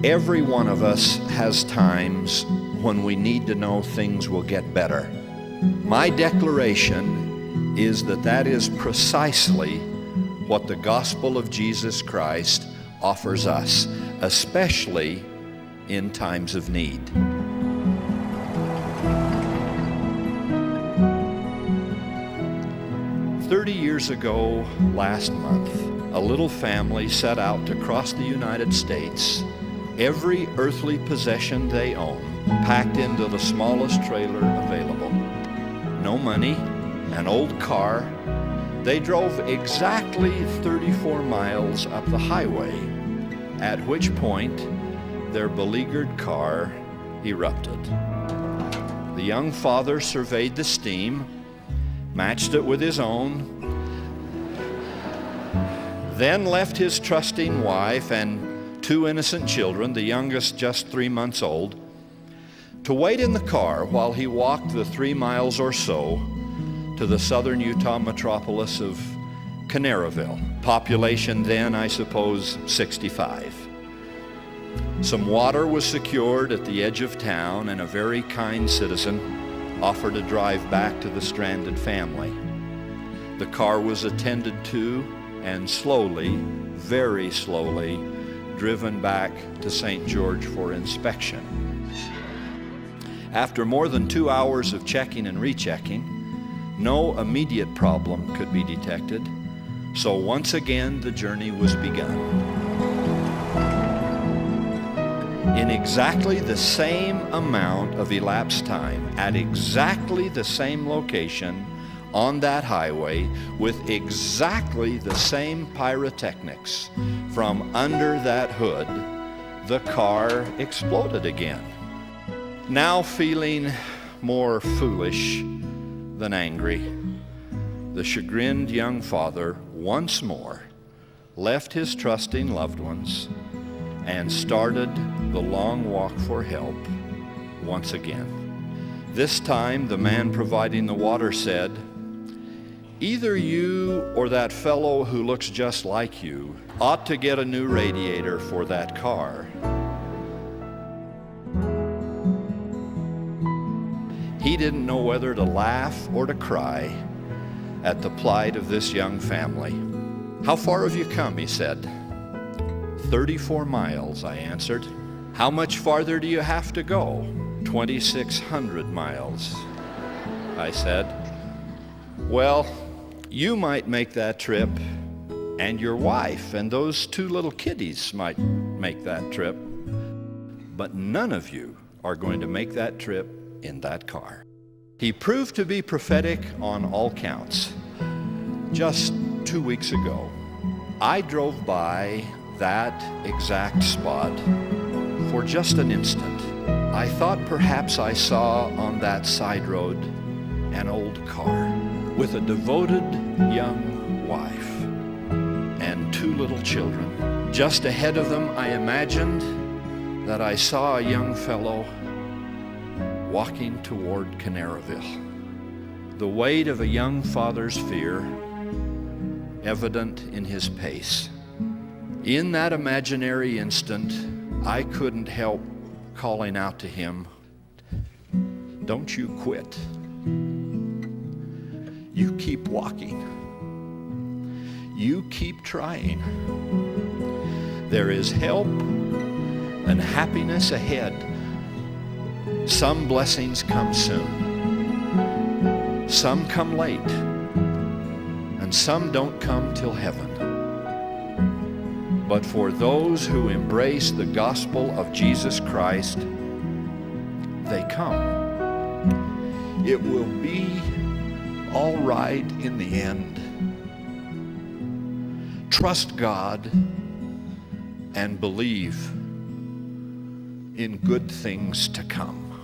Every one of us has times when we need to know things will get better. My declaration is that is precisely what the gospel of Jesus Christ offers us, especially in times of need. "30 years ago, last month, a little family set out to cross the United States. Every earthly possession they own packed into the smallest trailer available. No money, an old car. They drove exactly 34 miles up the highway, at which point their beleaguered car erupted. The young father surveyed the steam, matched it with his own, then left his trusting wife and 2 innocent children, the youngest just 3 months old, to wait in the car while he walked the 3 miles or so to the southern Utah metropolis of Canaryville. Population then, I suppose, 65. Some water was secured at the edge of town, and a very kind citizen offered a drive back to the stranded family. The car was attended to and slowly, very slowly, driven back to St. George for inspection. After more than 2 hours of checking and rechecking, no immediate problem could be detected, so once again the journey was begun. In exactly the same amount of elapsed time, at exactly the same location on that highway, with exactly the same pyrotechnics, from under that hood, the car exploded again. Now feeling more foolish than angry, the chagrined young father once more left his trusting loved ones and started the long walk for help once again. This time, the man providing the water said, "Either you or that fellow who looks just like you ought to get a new radiator for that car." He didn't know whether to laugh or to cry at the plight of this young family. "How far have you come?" he said. 34 miles, I answered. "How much farther do you have to go?" 2,600 miles, I said. "Well, you might make that trip, and your wife and those 2 little kiddies might make that trip, but none of you are going to make that trip in that car." He proved to be prophetic on all counts. Just 2 weeks ago, I drove by that exact spot for just an instant. I thought perhaps I saw on that side road an old car with a devoted young wife and 2 little children. Just ahead of them, I imagined that I saw a young fellow walking toward Canaryville. The weight of a young father's fear evident in his pace. In that imaginary instant, I couldn't help calling out to him, "Don't you quit. You keep walking. You keep trying. There is help and happiness ahead. Some blessings come soon. Some come late. And some don't come till heaven. But for those who embrace the gospel of Jesus Christ, they come. It will be all right in the end. Trust God and believe in good things to come."